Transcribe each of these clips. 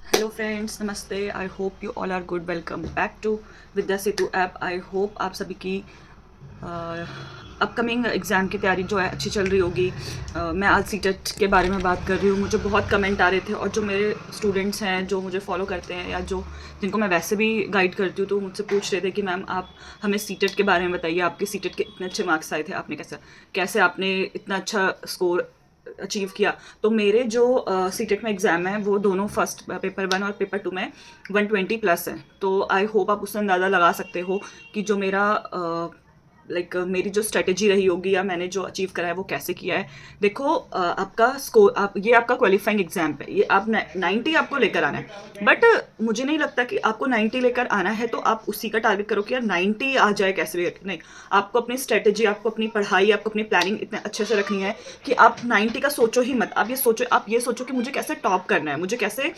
Hello friends, नमस्ते। I hope you all are good. Welcome back to Vidya Setu app. I hope आप सभी की upcoming exam की तैयारी जो है अच्छी चल रही होगी। मैं आज सीटेट के बारे में बात कर रही हूँ। मुझे बहुत कमेंट आ रहे थे और जो मेरे स्टूडेंट्स हैं जो मुझे फॉलो करते हैं या जो जिनको मैं वैसे भी गाइड करती हूँ, तो मुझसे पूछ रहे थे कि मैम आप हमें सीटेट के बारे में बताइए, आपके सीटेट के इतने अच्छे मार्क्स आए थे, आपने कैसे कैसे आपने इतना अच्छा स्कोर अचीव किया। तो मेरे जो सीटेट में एग्ज़ाम है वो दोनों फर्स्ट पेपर 1 और पेपर 2 में 120 प्लस है। तो आई होप आप उससे अंदाज़ा लगा सकते हो कि जो मेरा मेरी जो स्ट्रेटेजी रही होगी या मैंने जो अचीव करा है वो कैसे किया है। देखो, आपका स्कोर ये आपका क्वालिफाइंग एग्जाम पे ये आप 90 आपको लेकर आना है। बट मुझे नहीं लगता कि आपको 90 लेकर आना है तो आप उसी का टारगेट करो कि यार 90 आ जाए कैसे भी करके। नहीं, आपको अपनी स्ट्रेटेजी, आपको अपनी पढ़ाई, आपको अपनी प्लानिंग इतने अच्छे से रखनी है कि आप 90 का सोचो ही मत। आप ये सोचो कि मुझे कैसे टॉप करना है, मुझे कैसे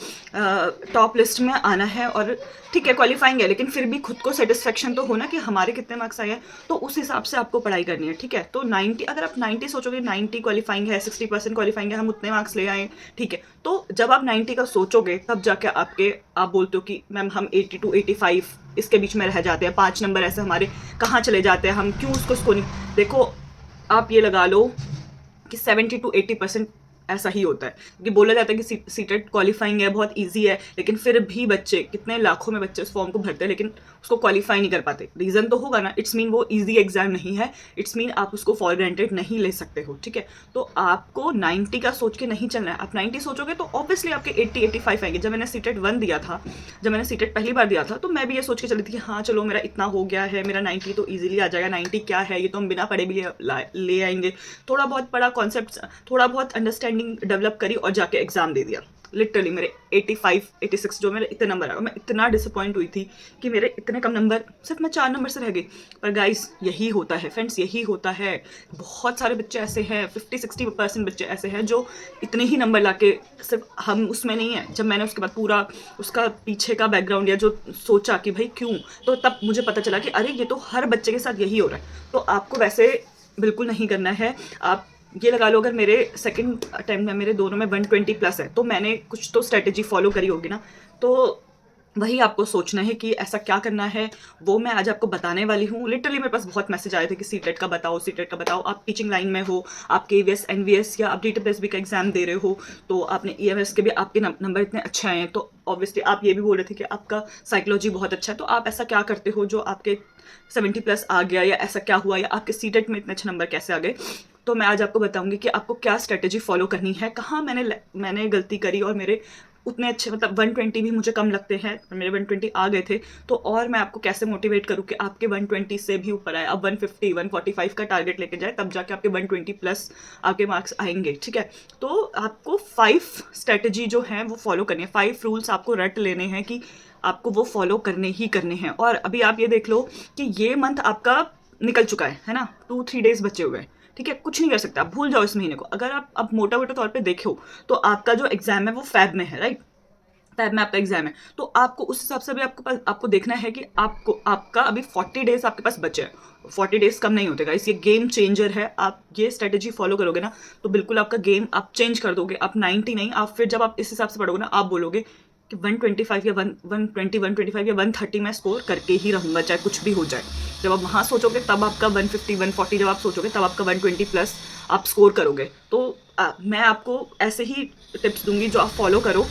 टॉप लिस्ट में आना है। और ठीक है, क्वालिफाइंग है, लेकिन फिर भी खुद को सेटिस्फेक्शन तो होना कि हमारे कितने मार्क्स आए हैं। तो उस हिसाब से आपको पढ़ाई करनी है, ठीक है। तो 90, अगर आप 90 सोचोगे, 90 क्वालिफाइंग है, 60% क्वालिफाइंग है, हम उतने मार्क्स ले आए, ठीक है। तो जब आप 90 का सोचोगे तब जाके आप बोलते हो कि मैम हम 80 टू 85 इसके बीच में रह जाते हैं, 5 नंबर ऐसे हमारे कहाँ चले जाते हैं, हम क्यों उसको स्कोरिंग। देखो, आप ये लगा लो कि 70 to 80% ऐसा ही होता है, क्योंकि बोला जाता है कि सीटेट क्वालिफाइंग है, बहुत इजी है, लेकिन फिर भी बच्चे, कितने लाखों में बच्चे उस फॉर्म को भरते हैं लेकिन उसको क्वालिफाई नहीं कर पाते। रीज़न तो होगा ना, इट्स मीन वो इजी एग्जाम नहीं है, इट्स मीन आप उसको फॉर ग्रांटेड नहीं ले सकते हो, ठीक है। तो आपको 90 का सोच के नहीं चलना है। आप 90 सोचोगे तो ऑब्वियसली आपके 80 85 आएंगे। जब मैंने सीटेट 1 दिया था, जब मैंने सीटेट पहली बार दिया था, तो मैं भी ये सोच के चली थी कि हाँ चलो मेरा इतना हो गया है, मेरा 90 तो ईजिली आ जाएगा। 90 क्या है, ये तो हम बिना पढ़े भी ले आएंगे। थोड़ा बहुत पढ़ा, कॉन्सेप्ट थोड़ा बहुत अंडरस्टैंडिंग डेवलप करी और जाके एग्जाम दे दिया। लिटरली मेरे 85 86 जो मेरे इतने नंबर आए, मैं इतना डिसअपॉइंट हुई थी कि मेरे इतने कम नंबर, सिर्फ मैं 4 नंबर से रह गई। पर गाइस, यही होता है फ्रेंड्स, यही होता है। बहुत सारे बच्चे ऐसे हैं, 50 60% बच्चे ऐसे हैं जो इतने ही नंबर लाके, सिर्फ हम उसमें नहीं है। जब मैंने उसके बाद पूरा उसका पीछे का बैकग्राउंड या जो सोचा कि भाई क्यों, तो तब मुझे पता चला कि अरे ये तो हर बच्चे के साथ यही हो रहा है। तो आपको वैसे बिल्कुल नहीं करना है। आप ये लगा लो, अगर मेरे सेकंड अटेम्प्ट में मेरे दोनों में 120 प्लस है, तो मैंने कुछ तो स्ट्रेटेजी फॉलो करी होगी ना। तो वही आपको सोचना है कि ऐसा क्या करना है, वो मैं आज आपको बताने वाली हूँ। लिटरली मेरे पास बहुत मैसेज आए थे कि सीटेट का बताओ, सीटेट का बताओ। आप टीचिंग लाइन में हो, आप केवीएस एनवीएस या आप डीटीपीएसबी का एग्जाम दे रहे हो, तो आपने ईएमएस के भी आपके नंबर इतने अच्छे आए हैं, तो ऑब्वियसली आप ये भी बोल रहे थे कि आपका साइकोलॉजी बहुत अच्छा है। तो आप ऐसा क्या करते हो जो आपके 70 प्लस आ गया, या ऐसा क्या हुआ, या आपके सीटेट में इतने अच्छे नंबर कैसे आ गए। तो मैं आज आपको बताऊंगी कि आपको क्या स्ट्रेटेजी फॉलो करनी है, कहाँ मैंने गलती करी और मेरे उतने अच्छे, मतलब 120 भी मुझे कम लगते हैं, मेरे 120 आ गए थे। तो और मैं आपको कैसे मोटिवेट करूँ कि आपके 120 से भी ऊपर आए, अब 150 145 का टारगेट लेके जाए, तब जाके आपके 120 प्लस आपके मार्क्स आएंगे, ठीक है। तो आपको 5 स्ट्रेटेजी जो है वो फॉलो करनी है, 5 रूल्स आपको रट लेने हैं कि आपको वो फॉलो करने ही करने हैं। और अभी आप ये देख लो कि ये मंथ आपका निकल चुका है ना, 2 3 डेज बचे हुए हैं, ठीक है। कुछ नहीं कर सकते, आप भूल जाओ इस महीने को। अगर आप अब मोटा मोटा तौर पे देखो, तो आपका जो एग्जाम है वो फैब में है, राइट। फैब में आपका एग्जाम है, तो आपको उस हिसाब से भी आपको देखना है कि आपको आपका अभी 40 डेज आपके पास बचे हैं। 40 डेज कम नहीं होते गाइस, ये गेम चेंजर है। आप ये स्ट्रेटेजी फॉलो करोगे ना, तो बिल्कुल आपका गेम आप चेंज कर दोगे। आप 90 नहीं, आप फिर जब आप इस हिसाब से पढ़ोगे ना, आप बोलोगे कि 125 या 120 125 या 130 मैं स्कोर करके ही रहूंगा, चाहे कुछ भी हो जाए। जब आप वहां सोचोगे तब आपका 150 140, जब आप सोचोगे तब आपका 120 प्लस आप स्कोर करोगे। तो मैं आपको ऐसे ही टिप्स दूंगी जो आप फॉलो करो,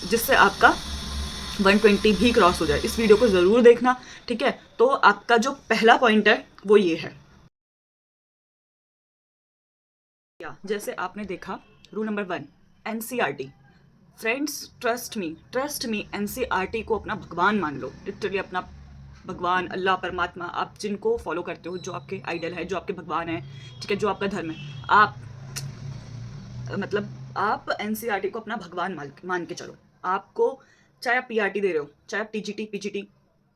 जिससे आपका 120 भी क्रॉस हो जाए। इस वीडियो को ज़रूर देखना, ठीक है। तो आपका जो पहला पॉइंट है वो ये है, या जैसे आपने देखा, rule number 1, NCERT. Friends, trust me, NCERT को अपना भगवान मान लो, लिटरली अपना भगवान, अल्लाह, परमात्मा, आप जिनको फॉलो करते हो, जो आपके आइडल है, जो आपके भगवान है, ठीक है, जो आपका धर्म है, आप मतलब आप एनसीईआरटी को अपना भगवान मान के चलो। आपको, चाहे आप पीआरटी दे रहे हो, चाहे आप टीजीटी पीजीटी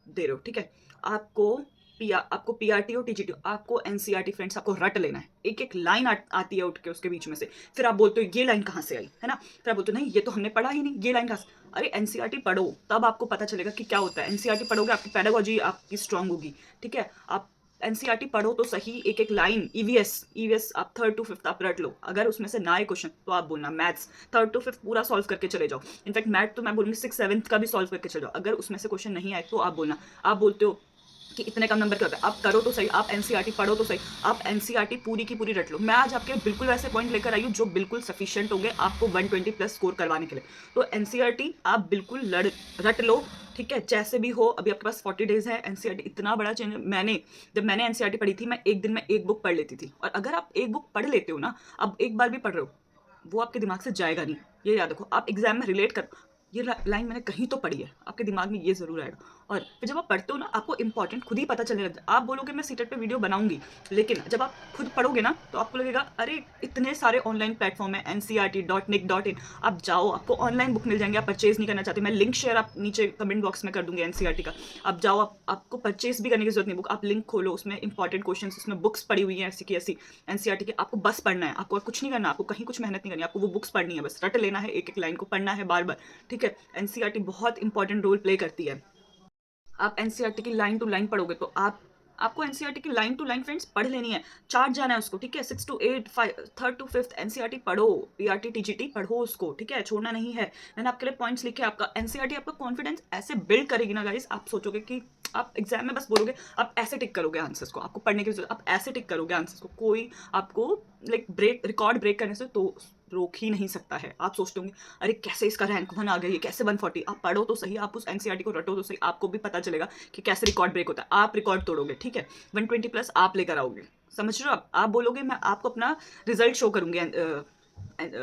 दे रहे हो, ठीक है। आपको पीआरटी हो, टीजीटी हो, आपको एनसीईआरटी फ्रेंड्स आपको रट लेना है। एक एक लाइन आती है उठ के उसके बीच में से, फिर आप बोलते हो ये लाइन कहाँ से आई, है ना। फिर आप बोलते हो नहीं ये तो हमने पढ़ा ही नहीं, ये लाइन कहाँ से। अरे एनसीईआरटी पढ़ो, तब आपको पता चलेगा कि क्या होता है। एनसीईआरटी पढ़ोगे, आपकी पेडागोजी आपकी स्ट्रांग होगी, ठीक है। आप एनसीईआरटी पढ़ो तो सही, एक एक लाइन ईवीएस आप 3rd to 5th आप रट लो। अगर उसमें से ना आए क्वेश्चन तो आप बोलना मैथ्स 3rd to 5th पूरा सॉल्व करके चले जाओ। इनफैक्ट मैथ तो मैं बोलूँगी 6th 7th का भी सॉल्व करके चले जाओ। अगर उसमें से क्वेश्चन नहीं आए तो आप बोलना। आप बोलते हो कि इतने कम नंबर क्या होता है, आप करो तो सही, आप एनसीईआरटी पढ़ो तो सही, आप एनसीईआरटी पूरी की पूरी रट लो। मैं आज आपके बिल्कुल वैसे पॉइंट लेकर आई हूँ जो बिल्कुल सफिशिएंट होंगे आपको 120 प्लस स्कोर करवाने के लिए। तो एनसीईआरटी आप बिल्कुल रट लो, ठीक है, जैसे भी हो। अभी आपके पास 40 डेज है। एनसीईआरटी इतना बड़ा चेंज, जब मैंने एनसीईआरटी पढ़ी थी, मैं एक दिन में एक बुक पढ़ लेती थी। और अगर आप एक बुक पढ़ लेते हो ना, अब एक बार भी पढ़ रहे हो, वो आपके दिमाग से जाएगा नहीं। ये याद रखो, आप एग्जाम में रिलेट कर, ये लाइन मैंने कहीं तो पढ़ी है, आपके दिमाग में ये जरूर आएगा। और फिर जब आप पढ़ते हो ना, आपको इंपॉर्टेंट खुद ही पता चलने लगता है। आप बोलोगे मैं सीटेट पे वीडियो बनाऊंगी, लेकिन जब आप खुद पढ़ोगे ना तो आपको लगेगा अरे इतने सारे ऑनलाइन प्लेटफॉर्म है, ncrt.nic.in, आप जाओ, आपको ऑनलाइन बुक मिल जाएंगे। आप परचेज नहीं करना चाहते, मैं लिंक शेयर आप नीचे कमेंट बॉक्स में कर दूंगी एनसीईआरटी का। आप जाओ, आपको परचेज भी करने की जरूरत नहीं बुक, आप लिंक खोलो, उसमें इंपॉर्टेंट क्वेश्चन, उसमें बुक्स पड़ी हुई है ऐसी की ऐसी एनसीईआरटी की। आपको बस पढ़ना है, आपको कुछ नहीं करना, आपको कहीं कुछ मेहनत नहीं करनी, आपको वो बुक्स पढ़नी है, बस रट लेना है, एक एक लाइन को पढ़ना है बार बार, ठीक है। एनसीईआरटी बहुत इंपॉर्टेंट रोल प्ले करती है। आप एनसीईआरटी की लाइन टू लाइन पढ़ोगे तो आपको एनसीईआरटी की लाइन टू लाइन फ्रेंड्स पढ़ लेनी है, चार्ट जाना है उसको, ठीक है। 6 to 8, 3rd to 5th NCERT पढ़ो, पीआरटी टीजीटी पढ़ो उसको, ठीक है, छोड़ना नहीं है। मैंने आपके लिए पॉइंट्स लिखे। आपका एनसीईआरटी आपका कॉन्फिडेंस ऐसे बिल्ड करेगी ना गाइस, आप सोचोगे कि आप एग्जाम में बस बोलोगे, आप ऐसे टिक करोगे आंसर्स को, आपको पढ़ने की जरूरत, आप ऐसे टिक करोगे आंसर्स को, कोई आपको लाइक रिकॉर्ड ब्रेक करने से तो रोक ही नहीं सकता है। आप सोचते होंगे अरे कैसे इसका रैंक 1 आ गया, ये कैसे 140। आप पढ़ो तो सही, आप उस एनसीईआरटी को रटो तो सही, आपको भी पता चलेगा कि कैसे रिकॉर्ड ब्रेक होता है। आप रिकॉर्ड तोड़ोगे, ठीक है, 120 प्लस आप लेकर आओगे, समझ रहे हो। आप बोलोगे मैं आपको अपना रिजल्ट शो करूंगी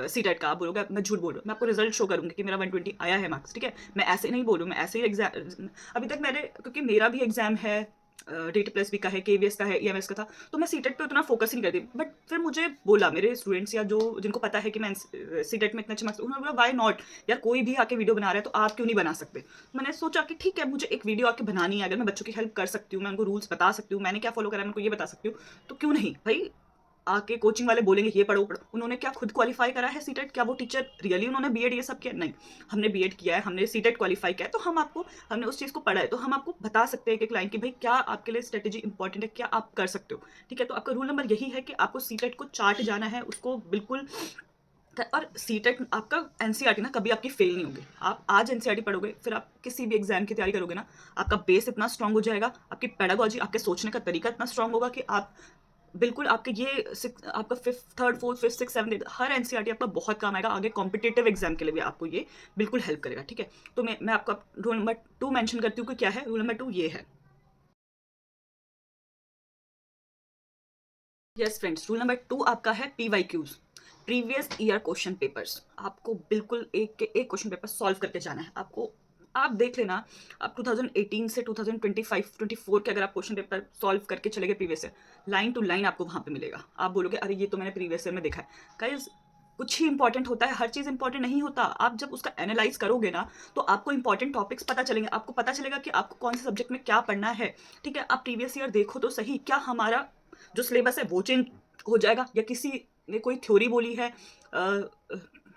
सीटेट का, आप बोलोगे मैं झूठ बोल रहा हूँ, मैं आपको रिजल्ट शो करूंगी कि मेरा 120 आया है मार्क्स, ठीक है। मैं ऐसे नहीं बोलूँ, मैं ऐसे ही एग्जाम अभी तक मैंने, क्योंकि मेरा भी एग्जाम है डेट प्लस बी का है, केवीएस का है, ईएमएस का था, तो मैं सीटेट पे उतना फोकस नहीं करती। बट फिर मुझे बोला मेरे स्टूडेंट्स या जो जिनको पता है कि मैं सीटेट में इतने अच्छे मार्क्स, उन्होंने बोला वाई नॉट यार, कोई भी आके वीडियो बना रहा है तो आप क्यों नहीं बना सकते। मैंने सोचा कि ठीक है, मुझे एक वीडियो आके बनानी है, अगर मैं बच्चों की हेल्प कर सकती हूँ, मैं उनको रूल्स बता सकती हूँ, मैंने क्या फॉलो करा है मैं उनको ये बता सकती हूँ, तो क्यों नहीं भाई। आके कोचिंग वाले बोलेंगे ये पढ़ो पढ़ो, उन्होंने क्या खुद क्वालिफाई करा है सीटेट, क्या वो टीचर रियली उन्होंने बीएड ये सब किया, नहीं। हमने बीएड किया है, हमने सीटेट क्वालिफाई किया है, तो हमने उस चीज़ को पढ़ा है, तो हम आपको बता सकते हैं कि क्लाइंट की भाई क्या आपके लिए स्ट्रेटेजी इंपॉर्टेंट है, क्या आप कर सकते हो, ठीक है। तो आपका रूल नंबर यही है कि आपको सीटेट को चार्ट जाना है, उसको बिल्कुल। और सीटेट आपका एनसीईआरटी ना कभी आपकी फेल नहीं होगी। आप आज एनसीईआरटी पढ़ोगे, फिर आप किसी भी एग्जाम की तैयारी करोगे ना, आपका बेस इतना स्ट्रांग हो जाएगा, आपकी पेडागोजी, आपके सोचने का तरीका इतना स्ट्रांग होगा कि आप बिल्कुल आपके ये आपका 5th 3rd 4th 5th 6th 7th हर एनसीईआरटी आपका बहुत काम आएगा आगे कॉम्पिटिटिव एग्जाम के लिए भी, आपको ये बिल्कुल हेल्प करेगा, ठीक है। तो मैं आपको रूल नंबर 2 मेंशन करती हूँ कि क्या है। रूल नंबर 2 ये है, यस फ्रेंड्स, रूल नंबर 2 आपका है PYQs, previous year question papers. आपको बिल्कुल एक के एक क्वेश्चन पेपर सॉल्व करके जाना है। आपको आप देख लेना, आप 2018 से 2025-24 के अगर आप क्वेश्चन पेपर सॉल्व करके चले गए previous year, line to line आपको वहाँ पे मिलेगा। आप बोलोगे अरे ये तो मैंने प्रीवियस ईयर में देखा है। गाइस कुछ ही इंपॉर्टेंट होता है, हर चीज़ इंपॉर्टेंट नहीं होता। आप जब उसका एनालाइज करोगे ना तो आपको इंपॉर्टेंट टॉपिक्स पता चलेंगे, आपको पता चलेगा कि आपको कौन से सब्जेक्ट में क्या पढ़ना है, ठीक है। आप प्रीवियस ईयर देखो तो सही, क्या हमारा जो सिलेबस है वो चेंज हो जाएगा, या किसी ने कोई थ्योरी बोली है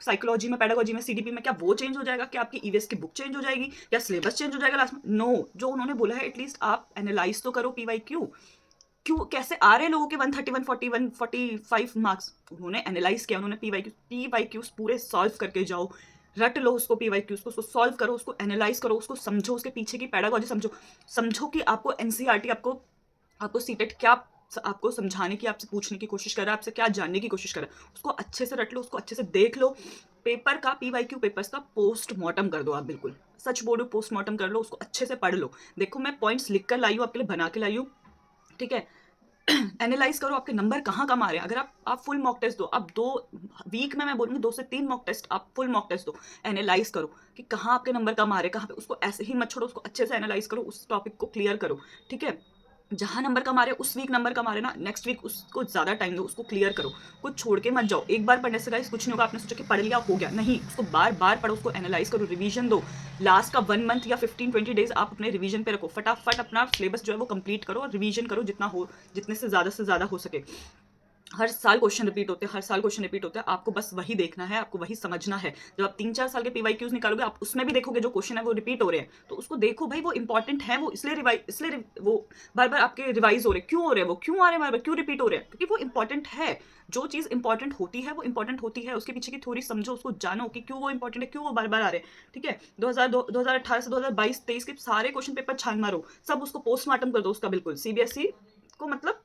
साइकोलॉजी में, पेडागोजी में, सीडीपी में, क्या वो चेंज हो जाएगा, क्या आपकी ईवीएस की बुक चेंज हो जाएगी, या सिलेबस चेंज हो जाएगा लास्ट में। नो, जो उन्होंने बोला है एटलीस्ट आप एनालाइज तो करो पीवाईक्यू, क्यों कैसे आ रहे हैं लोगों के 130 140 145 मार्क्स, उन्होंने एनालाइज किया, उन्होंने पीवाईक्यूज पूरे सॉल्व करके जाओ, रट लो उसको पीवाईक्यूज को, उसको सॉल्व करो, उसको एनालाइज करो, उसको समझो, उसके पीछे की पेडागोजी समझो कि आपको एनसीईआरटी आपको सीटेट क्या आपको समझाने की, आपसे पूछने की कोशिश कर रहा है, आपसे क्या जानने की कोशिश कर रहा है, उसको अच्छे से रट लो, उसको अच्छे से देख लो। पेपर का पीवाईक्यू पेपर्स का पोस्टमार्टम कर दो, आप बिल्कुल सच बोलो, पोस्टमार्टम कर लो, उसको अच्छे से पढ़ लो। देखो मैं पॉइंट्स लिख कर लाई हूँ, आपके लिए बना के लाई हूँ, ठीक है। एनालाइज करो आपके नंबर कहाँ कम आ रहे हैं। अगर आप फुल मॉक टेस्ट दो, आप 2 वीक में मैं बोलूँगी 2 से 3 मॉक टेस्ट, आप फुल मॉक टेस्ट दो, एनालाइज करो कि कहाँ आपके नंबर कम आ रहे हैं, कहाँ पे, उसको ऐसे ही मत छोड़ो, उसको अच्छे से एनालाइज करो, उस टॉपिक को क्लियर करो, ठीक है। जहाँ नंबर कम आ रहे हैं उस वीक नंबर कम आ रहे हैं ना, नेक्स्ट वीक उसको ज़्यादा टाइम दो, उसको क्लियर करो, कुछ छोड़ के मत जाओ। एक बार पढ़ने से गाइस कुछ नहीं होगा, आपने सोचा कि पढ़ लिया हो गया, नहीं, उसको बार बार पढ़ो, उसको एनालाइज करो, रिवीजन दो। लास्ट का 1 मंथ या 15-20 डेज आप अपने रिवीजन पे रखो, फटाफट अपना सिलेबस जो है वो कंप्लीट करो और रिवीजन करो जितना हो, जितने से ज़्यादा हो सके। हर साल क्वेश्चन रिपीट होते हैं, हर साल क्वेश्चन रिपीट होते हैं, आपको बस वही देखना है, आपको वही समझना है। जब आप 3-4 साल के पीवाईक्यूज़ निकालोगे, आप उसमें भी देखोगे जो क्वेश्चन है वो रिपीट हो रहे हैं, तो उसको देखो भाई, वो इंपॉर्टेंट है, वो वो बार-बार आपके रिवाइज़ हो रहे हैं, क्यों हो रहे हैं वो? क्यों आ रहे हैं बार-बार? क्यों रिपीट हो रहे हैं? क्योंकि वो इंपॉर्टेंट है। जो चीज़ इंपॉर्टेंट होती है, वो इंपॉर्टेंट होती है, उसके पीछे की थ्योरी समझो, उसको जानो कि क्यों वो इंपॉर्टेंट है, क्यों वो बार-बार आ रहे हैं, ठीक है? 2018 से 2022-23 के सारे क्वेश्चन पेपर छान मारो, सब उसको पोस्टमार्टम कर दो उसका बिल्कुल। सीबीएसई को मतलब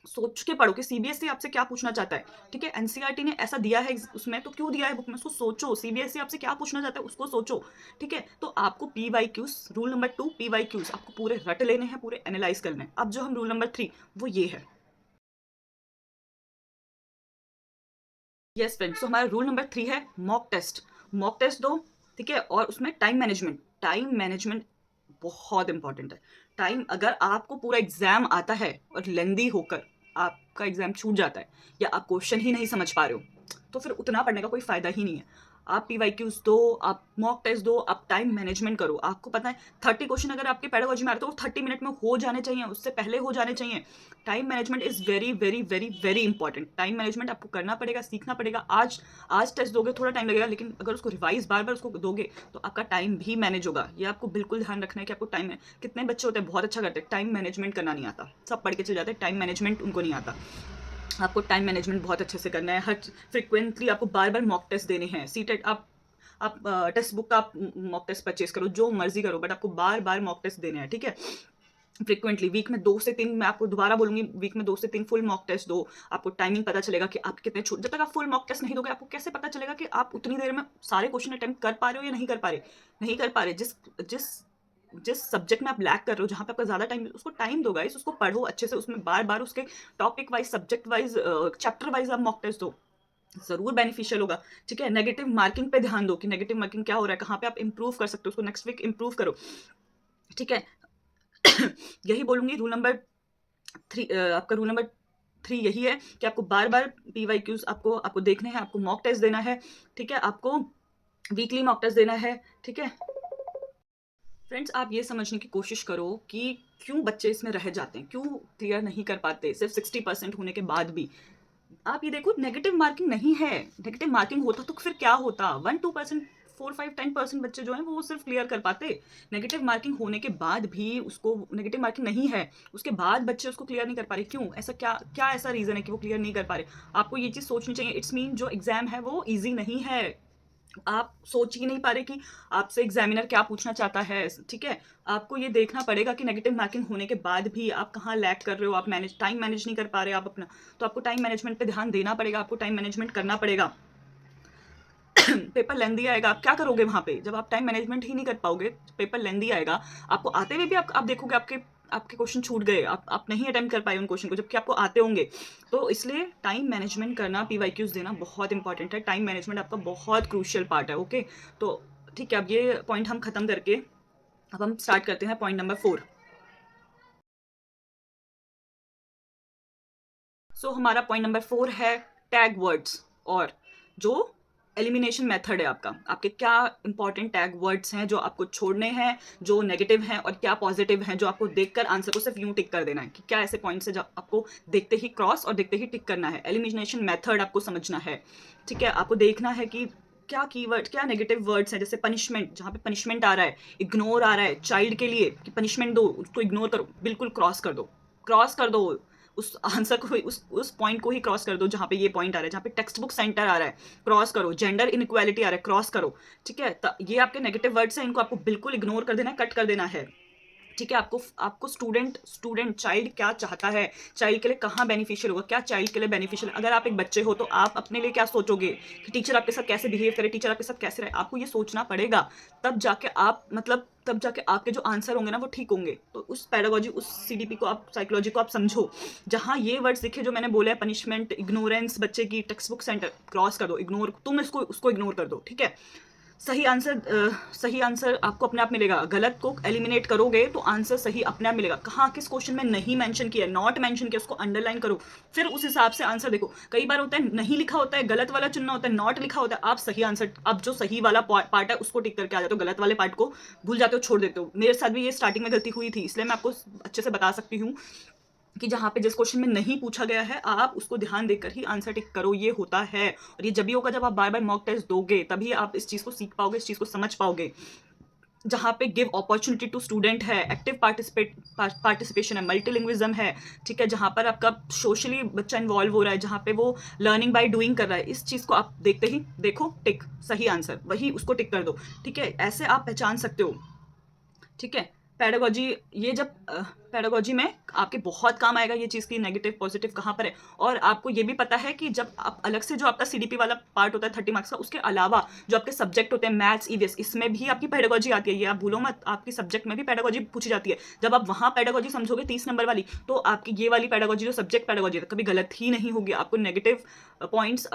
सोच के पढ़ो कि सीबीएसई आपसे क्या पूछना चाहता है, ठीक है? एनसीईआरटी ने ऐसा दिया है उसमें, तो क्यों दिया है बुक में, उसको सोचो। सीबीएसई आपसे क्या पूछना चाहता है, उसको सोचो, ठीक है? तो आपको पीवाईक्यूज, रूल नंबर 2 पीवाईक्यूज आपको पूरे रट लेने हैं, पूरे एनालाइज करने हैं। अब जो हम रूल नंबर 3 वो ये है। यस फ्रेंड्स, तो हमारा रूल नंबर 3 है मॉक टेस्ट। मॉक टेस्ट दो, ठीक है? और उसमें टाइम मैनेजमेंट बहुत इंपॉर्टेंट है। टाइम, अगर आपको पूरा एग्जाम आता है और लेंदी होकर आपका एग्जाम छूट जाता है या आप क्वेश्चन ही नहीं समझ पा रहे हो, तो फिर उतना पढ़ने का कोई फायदा ही नहीं है। आप पीवाईक्यूज दो, आप मॉक टेस्ट दो, आप टाइम मैनेजमेंट करो। आपको पता है 30 क्वेश्चन अगर आपके पेडागोजी में आ रहे तो वो 30 मिनट में हो जाने चाहिए, उससे पहले हो जाने चाहिए। Time management is very very very very important. Time management आपको करना पड़ेगा, सीखना पड़ेगा। आज टेस्ट दोगे थोड़ा टाइम लगेगा, लेकिन अगर उसको रिवाइज बार बार उसको दोगे तो आपका टाइम भी मैनेज होगा। ये आपको बिल्कुल ध्यान रखना है कि आपको टाइम, कितने बच्चे होते हैं बहुत अच्छा करते हैं, टाइम मैनेजमेंट करना नहीं आता, सब पढ़ के चले जाते हैं, टाइम मैनेजमेंट उनको नहीं आता। आपको टाइम मैनेजमेंट बहुत अच्छे से करना है। हर फ्रिक्वेंटली आपको बार बार मॉक टेस्ट देने हैं। सी टेट आप टेक्स्ट बुक का आप मॉक टेस्ट परचेज करो, जो मर्जी करो, बट आपको बार बार मॉक टेस्ट देने हैं, ठीक है? फ्रिक्वेंटली वीक में 2 से 3, मैं आपको दोबारा बोलूंगी, वीक में 2 से 3 फुल मॉक टेस्ट दो। आपको टाइमिंग पता चलेगा कि आप कितने छूट, जब तक आप फुल मॉक टेस्ट नहीं दोगे आपको कैसे पता चलेगा कि आप उतनी देर में सारे क्वेश्चन अटेम्प्ट कर पा रहे हो या नहीं कर पा रहे। जिस जिस जिस सब्जेक्ट में आप लैक कर रहे हो, जहाँ पे आपका ज़्यादा टाइम, उसको टाइम दो गाइस, उसको पढ़ो अच्छे से, उसमें बार बार उसके topic wise, subject wise, chapter wise आप मॉक टेस्ट दो, ज़रूर बेनिफिशियल होगा, ठीक है? नेगेटिव मार्किंग पे ध्यान दो कि नेगेटिव मार्किंग क्या हो रहा है, कहाँ पे आप इंप्रूव कर सकते हो, उसको नेक्स्ट वीक इंप्रूव करो, ठीक है? यही बोलूंगी रूल नंबर 3। आपका रूल नंबर 3 यही है कि आपको बार बार पीवाईक्यूज आपको आपको देखने हैं, आपको मॉक टेस्ट देना है, ठीक है? आपको वीकली मॉक टेस्ट देना है, ठीक है? फ्रेंड्स, आप ये समझने की कोशिश करो कि क्यों बच्चे इसमें रह जाते हैं, क्यों क्लियर नहीं कर पाते सिर्फ 60% होने के बाद भी। आप ये देखो, नेगेटिव मार्किंग नहीं है। नेगेटिव मार्किंग होता तो फिर क्या होता? 1-2%, 4-5-10% बच्चे जो हैं वो सिर्फ क्लियर कर पाते। नेगेटिव मार्किंग होने के बाद भी उसको, नेगेटिव मार्किंग नहीं है उसके बाद बच्चे उसको क्लियर नहीं कर पा रहे, क्यों? ऐसा क्या क्या ऐसा रीज़न है कि वो क्लियर नहीं कर पा रहे? आपको ये चीज़ सोचनी चाहिए। इट्स मीन जो एग्ज़ाम है वो ईजी नहीं है। आप सोच ही नहीं पा रहे कि आपसे एग्जामिनर क्या पूछना चाहता है, ठीक है? आपको ये देखना पड़ेगा कि नेगेटिव मार्किंग होने के बाद भी आप कहाँ लैग कर रहे हो, आप टाइम मैनेज नहीं कर पा रहे आप अपना, तो आपको टाइम मैनेजमेंट पे ध्यान देना पड़ेगा, आपको टाइम मैनेजमेंट करना पड़ेगा। पेपर लेंदी आएगा, आप क्या करोगे वहाँ पे जब आप टाइम मैनेजमेंट ही नहीं कर पाओगे? पेपर लेंदी आएगा, आपको आते हुए भी आप देखोगे आपके आपके क्वेश्चन छूट गए, आप नहीं अटेम्प्ट कर पाए उन क्वेश्चन को, जबकि आपको आते होंगे। तो इसलिए टाइम मैनेजमेंट करना, पीवाईक्यूज देना बहुत इंपॉर्टेंट है। टाइम मैनेजमेंट आपका बहुत क्रूशियल पार्ट है, ओके? तो ठीक है, अब ये पॉइंट हम खत्म करके अब हम स्टार्ट करते हैं पॉइंट नंबर 4। सो हमारा पॉइंट नंबर 4 है टैग वर्ड्स, और जो एलिमिनेशन मेथड है आपका, आपके क्या इंपॉर्टेंट टैग वर्ड्स हैं जो आपको छोड़ने हैं, जो नेगेटिव हैं, और क्या पॉजिटिव हैं जो आपको देखकर आंसर को सिर्फ यूं टिक कर देना है, कि क्या ऐसे पॉइंट्स है जो आपको देखते ही क्रॉस और देखते ही टिक करना है। एलिमिनेशन मेथड आपको समझना है, ठीक है? आपको देखना है कि क्या कीवर्ड, क्या नेगेटिव वर्ड्स हैं, जैसे पनिशमेंट, जहाँ पे पनिशमेंट आ रहा है, इग्नोर आ रहा है चाइल्ड के लिए कि पनिशमेंट दो, उसको इग्नोर करो, बिल्कुल क्रॉस कर दो, क्रॉस कर दो उस आंसर को, उस पॉइंट को ही क्रॉस कर दो जहाँ पे ये पॉइंट आ रहा है, जहाँ पे टेक्स्ट बुक सेंटर आ रहा है, क्रॉस करो। जेंडर इनइक्वालिटी आ रहा है, क्रॉस करो, ठीक है? ये आपके नेगेटिव वर्ड्स हैं, इनको आपको बिल्कुल इग्नोर कर देना है, कट कर देना है, ठीक है? आपको आपको स्टूडेंट चाइल्ड क्या चाहता है, चाइल्ड के लिए कहाँ बेनिफिशियल होगा, क्या चाइल्ड के लिए बेनिफिशियल। अगर आप एक बच्चे हो तो आप अपने लिए क्या सोचोगे कि टीचर आपके साथ कैसे बिहेव करे, टीचर आपके साथ कैसे रहे, आपको ये सोचना पड़ेगा। तब जाके आपके जो आंसर होंगे ना वो ठीक होंगे। तो उस पैडागोजी, उस सीडीपी को, आप साइकोलॉजी को आप समझो। जहाँ ये वर्ड्स दिखे जो मैंने बोले हैं, पनिशमेंट, इग्नोरेंस, बच्चे की टेक्स्ट बुक सेंटर, क्रॉस कर दो, इग्नोर, तुम इसको उसको इग्नोर कर दो, ठीक है? सही आंसर आपको अपने आप मिलेगा। गलत को एलिमिनेट करोगे तो आंसर सही अपने आप मिलेगा। कहाँ किस क्वेश्चन में नहीं मेंशन किया, नॉट मेंशन किया, उसको अंडरलाइन करो, फिर उस हिसाब से आंसर देखो। कई बार होता है नहीं लिखा होता है, गलत वाला चुनना होता है, नॉट लिखा होता है, आप सही आंसर, आप जो सही वाला पार्ट है उसको टिक करके आ जाते हो, गलत वाले पार्ट को भूल जाते हो, छोड़ देते हो। मेरे साथ भी ये स्टार्टिंग में गलती हुई थी, इसलिए मैं आपको अच्छे से बता सकती हूँ कि जहाँ पे जिस क्वेश्चन में नहीं पूछा गया है आप उसको ध्यान देकर ही आंसर टिक करो, ये होता है। और ये जब भी होगा जब आप बार बार मॉक टेस्ट दोगे, तभी आप इस चीज़ को सीख पाओगे, इस चीज़ को समझ पाओगे। जहाँ पे गिव अपॉर्चुनिटी टू स्टूडेंट है, एक्टिव पार्टिसिपेशन है, मल्टीलिंग्विज्म है, ठीक है, जहाँ पर आपका सोशली बच्चा इन्वॉल्व हो रहा है, जहाँ पे वो लर्निंग बाय डूइंग कर रहा है, इस चीज़ को आप देखते ही देखो टिक, सही आंसर वही उसको टिक कर दो, ठीक है। ऐसे आप पहचान सकते हो, ठीक है। पेडागोजी, ये जब पेडागोजी में आपके बहुत काम आएगा ये चीज़ की नेगेटिव पॉजिटिव कहाँ पर है। और आपको ये भी पता है कि जब आप अलग से जो आपका सीडीपी वाला पार्ट होता है 30 मार्क्स का, उसके अलावा जो आपके सब्जेक्ट होते हैं मैथ्स ईवीएस, इसमें भी आपकी पेडागोजी आती है, ये आप भूलो मत, आपकी सब्जेक्ट में भी पेडागोजी पूछी जाती है। जब आप वहाँ पेडागोजी समझोगे 30 नंबर वाली, तो आपकी ये वाली पेडागोजी जो सब्जेक्ट पेडागोजी है कभी गलत ही नहीं होगी। आपको negative points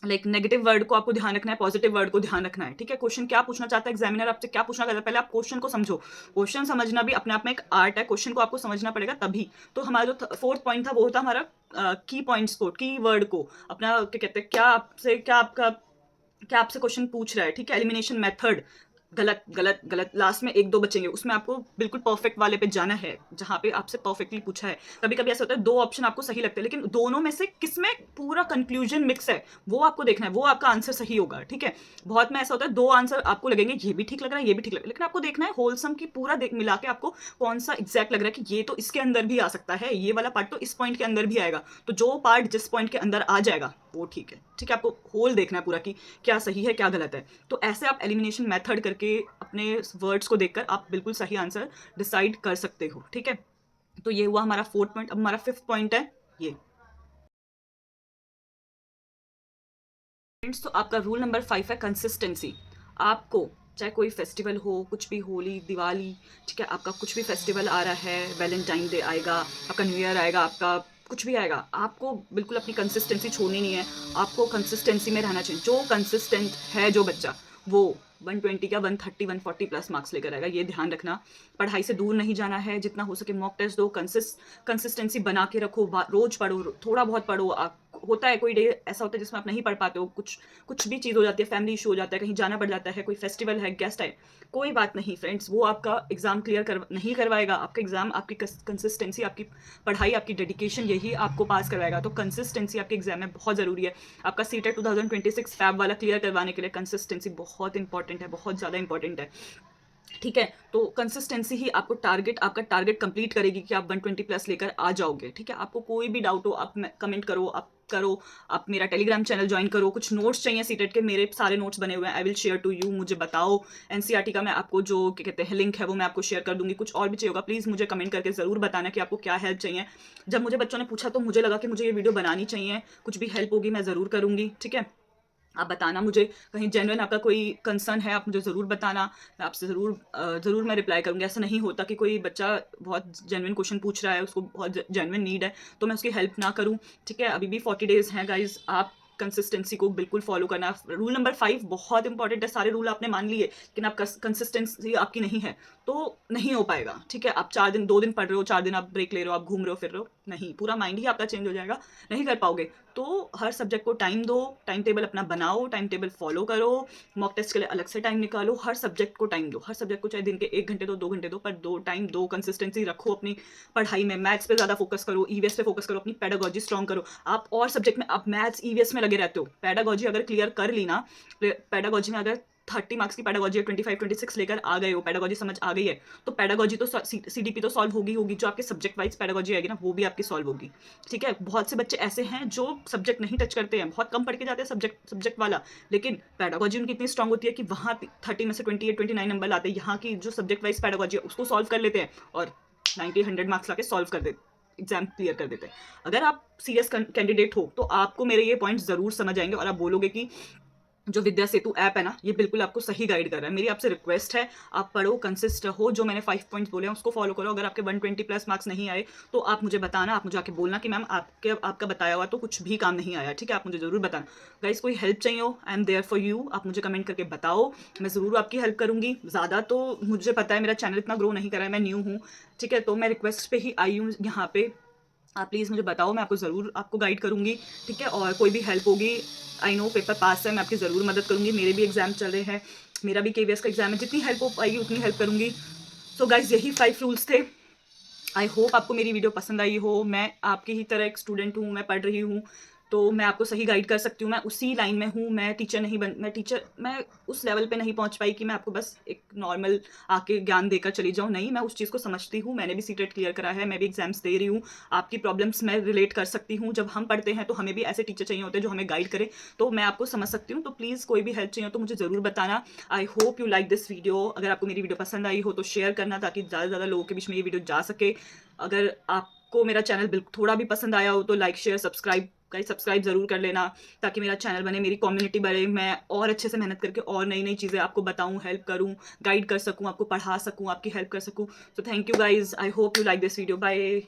like negative word को आपको ध्यान रखना है, पॉजिटिव वर्ड को ध्यान रखना है, ठीक है। क्वेश्चन क्या पूछना चाहता है एग्जामिनर, आपसे क्या पूछना चाहता है, पहले आप क्वेश्चन को समझो। क्वेश्चन समझना भी अपने आप में एक आर्ट है, क्वेश्चन को आपको समझना पड़ेगा तभी। तो हमारा जो फोर्थ पॉइंट था वो था हमारा की पॉइंट्स को, की वर्ड को अपना क्या कहते हैं, क्या आपसे क्वेश्चन पूछ रहा है, ठीक है। एलिमिनेशन मेथड, गलत गलत गलत, लास्ट में एक दो बचेंगे, उसमें आपको बिल्कुल परफेक्ट वाले पे जाना है जहाँ पे आपसे परफेक्टली पूछा है। कभी कभी ऐसा होता है दो ऑप्शन आपको सही लगते हैं, लेकिन दोनों में से किसमें पूरा कंक्लूजन मिक्स है वो आपको देखना है, वो आपका आंसर सही होगा, ठीक है। बहुत में ऐसा होता है दो आंसर आपको लगेंगे ये भी ठीक लग रहा है ये भी ठीक लग रहा है, लेकिन आपको देखना है होलसम की पूरा मिला के आपको कौन सा एग्जैक्ट लग रहा है कि ये तो इसके अंदर भी आ सकता है, ये वाला पार्ट तो इस पॉइंट के अंदर भी आएगा, तो जो पार्ट जिस पॉइंट के अंदर आ जाएगा वो ठीक है, ठीक है। आपको होल देखना है पूरा कि क्या सही है क्या गलत है। तो ऐसे आप एलिमिनेशन मेथड करके अपने वर्ड्स को देखकर आप बिल्कुल सही आंसर डिसाइड कर सकते हो, ठीक है। तो ये हुआ हमारा फोर्थ पॉइंट। अब हमारा फिफ्थ पॉइंट है ये फ्रेंड्स। तो आपका रूल नंबर 5 है कंसिस्टेंसी। आपको चाहे कोई फेस्टिवल हो, कुछ भी, होली, दिवाली, ठीक है, आपका कुछ भी फेस्टिवल आ रहा है, वैलेंटाइन डे आएगा, आपका न्यू ईयर आएगा, आपका कुछ भी आएगा, आपको बिल्कुल अपनी कंसिस्टेंसी छोड़नी नहीं है, आपको कंसिस्टेंसी में रहना चाहिए। जो कंसिस्टेंट है जो बच्चा, वो 120 का 130 140 प्लस मार्क्स लेकर आएगा, ये ध्यान रखना। पढ़ाई से दूर नहीं जाना है, जितना हो सके मॉक टेस्ट दो, कंसिस्टेंसी बना के रखो, रोज पढ़ो, थोड़ा बहुत पढ़ो। आप होता है कोई डे ऐसा होता है जिसमें आप नहीं पढ़ पाते हो, कुछ भी चीज़ हो जाती है, फैमिली इशू हो जाता है, कहीं जाना पड़ जाता है, कोई फेस्टिवल है, गेस्ट है, कोई बात नहीं फ्रेंड्स, वो आपका एग्जाम क्लियर नहीं करवाएगा। आपका एग्जाम आपकी कंसिस्टेंसी, आपकी पढ़ाई, आपकी डेडिकेशन, यही आपको पास करवाएगा। तो कंसिस्टेंसी आपके एग्जाम में बहुत ज़रूरी है। आपका सीटेट 2026 फैब वाला क्लियर करवाने के लिए कंसिस्टेंसी बहुत इंपॉर्टेंट है, बहुत ज़्यादा इंपॉर्टेंट है, ठीक है। तो कंसिस्टेंसी ही आपको आपका टारगेट कंप्लीट करेगी कि आप 120 प्लस लेकर आ जाओगे, ठीक है। आपको कोई भी डाउट हो आप कमेंट करो, आप मेरा टेलीग्राम चैनल ज्वाइन करो। कुछ नोट्स चाहिए सीटेट के, मेरे सारे नोट्स बने हुए हैं, I will share to you. मुझे बताओ एनसीईआरटी का मैं आपको जो क्या कहते हैं लिंक है वो मैं आपको शेयर कर दूंगी। कुछ और भी चाहिए होगा प्लीज़ मुझे कमेंट करके ज़रूर बताना कि आपको क्या हेल्प चाहिए। जब मुझे बच्चों ने पूछा तो मुझे लगा कि मुझे ये वीडियो बनानी चाहिए, कुछ भी हेल्प होगी मैं ज़रूर करूँगी, ठीक है। आप बताना मुझे, कहीं जेन्युइन आपका कोई कंसर्न है आप मुझे ज़रूर बताना, मैं आपसे ज़रूर मैं रिप्लाई करूँगी। ऐसा नहीं होता कि कोई बच्चा बहुत जेन्युइन क्वेश्चन पूछ रहा है, उसको बहुत जेन्युइन नीड है, तो मैं उसकी हेल्प ना करूँ, ठीक है। अभी भी 40 डेज़ हैं गाइज़, आप कंसिस्टेंसी को बिल्कुल फॉलो करना। रूल नंबर 5 बहुत इंपॉर्टेंट है। सारे रूल आपने मान लिए लेकिन आप कंसिस्टेंसी आपकी नहीं है तो नहीं हो पाएगा, ठीक है। आप 4 दिन 2 दिन पढ़ रहे हो, 4 दिन आप ब्रेक ले रहे हो, आप घूम रहे हो फिर रहे हो, नहीं, पूरा माइंड ही आपका चेंज हो जाएगा, नहीं कर पाओगे। तो हर सब्जेक्ट को टाइम दो, टाइम टेबल अपना बनाओ, टाइम टेबल फॉलो करो, मॉक टेस्ट के लिए अलग से टाइम निकालो, हर सब्जेक्ट को टाइम दो, हर सब्जेक्ट को चाहे दिन के 1 घंटे दो 2 घंटे दो, पर दो टाइम दो, कंसिस्टेंसी रखो अपनी पढ़ाई में। मैथ्स पे ज़्यादा फोकस करो, ईवीएस पे फोकस करो, अपनी पेडागोजी स्ट्रॉन्ग करो। आप और सब्जेक्ट में आप मैथ्स ईवीएस में लगे रहते हो, पेडागोजी अगर क्लियर कर ली ना, पेडागोजी में अगर 30 मार्क्स की पेडागोजी 25 26 लेकर आ गए हो, पेडागोजी समझ आ गई है, तो पेडागोजी तो सीडीपी तो सॉल्व होगी, जो आपके सब्जेक्ट वाइज पेडागोजी आएगी ना वो भी आपकी सॉल्व होगी, ठीक है। बहुत से बच्चे ऐसे हैं जो सब्जेक्ट नहीं टच करते हैं, बहुत कम पढ़ के जाते हैं सब्जेक्ट वाला, लेकिन पेडागोजी उनकी इतनी स्ट्रांग होती है कि वहाँ 30 में से 28 29 नंबर लाते हैं। यहाँ की जो सब्जेक्ट वाइज पेडागोजी है उसको सॉल्व कर लेते हैं और 90 100 मार्क्स ला के सॉल्व कर देते, एग्जाम क्लियर कर देते हैं। अगर आप सीरियस कैंडिडेट हो तो आपको मेरे ये पॉइंट जरूर समझ आएंगे और आप बोलोगे कि जो विद्या सेतु ऐप है ना ये बिल्कुल आपको सही गाइड कर रहा है। मेरी आपसे रिक्वेस्ट है आप पढ़ो, कंसिस्ट रहो, जो मैंने 5 पॉइंट्स बोले हैं उसको फॉलो करो। अगर आपके 120 प्लस मार्क्स नहीं आए तो आप मुझे बताना, आप मुझे आके बोलना कि मैम आपका बताया हुआ तो कुछ भी काम नहीं आया, ठीक है। आप मुझे ज़रूर बताना गाइस, कोई हेल्प चाहिए हो I am there for you, आप मुझे कमेंट करके बताओ, मैं ज़रूर आपकी हेल्प करूँगी। ज़्यादा तो मुझे पता है मेरा चैनल इतना ग्रो नहीं करा है, मैं न्यू हूँ, ठीक है, तो मैं रिक्वेस्ट पे ही आई हूँ यहाँ पे। आप प्लीज़ मुझे बताओ, मैं आपको ज़रूर आपको गाइड करूँगी, ठीक है। और कोई भी हेल्प होगी, आई नो पेपर पास है, मैं आपकी ज़रूर मदद करूँगी, मेरे भी एग्ज़ाम चल रहे हैं, मेरा भी केवीएस का एग्ज़ाम है, जितनी हेल्प हो पाएगी उतनी हेल्प करूँगी। सो गाइज यही 5 रूल्स थे आई होप आपको मेरी वीडियो पसंद आई हो। मैं आपकी ही तरह एक स्टूडेंट हूँ, मैं पढ़ रही हूँ, तो मैं आपको सही गाइड कर सकती हूँ। मैं उसी लाइन में हूँ, मैं उस लेवल पे नहीं पहुँच पाई कि मैं आपको बस एक नॉर्मल आके ज्ञान देकर चली जाऊँ। नहीं, मैं उस चीज़ को समझती हूँ, मैंने भी सीटेट क्लियर करा है, मैं भी एग्ज़ाम्स दे रही हूँ। आपकी प्रॉब्लम्स मैं रिलेट कर सकती हूँ। जब हम पढ़ते हैं तो हमें भी ऐसे टीचर चाहिए होते हैं जो हमें गाइड करें, तो मैं आपको समझ सकती हूँ। तो प्लीज़ कोई भी हेल्प चाहिए हो तो मुझे ज़रूर बताना। आई hope you like this video. अगर आपको मेरी वीडियो पसंद आई हो तो शेयर करना, ताकि ज़्यादा से ज़्यादा लोगों के बीच में ये वीडियो जा सके। अगर आपको मेरा चैनल थोड़ा भी पसंद आया हो तो like share subscribe, guys subscribe ज़रूर कर लेना, ताकि मेरा चैनल बने, मेरी कम्युनिटी बढ़े, मैं और अच्छे से मेहनत करके और नई नई चीज़ें आपको बताऊं, हेल्प करूं, गाइड कर सकूं, आपको पढ़ा सकूं, आपकी हेल्प कर सकूं। So thank you guys, I hope you like this video. Bye.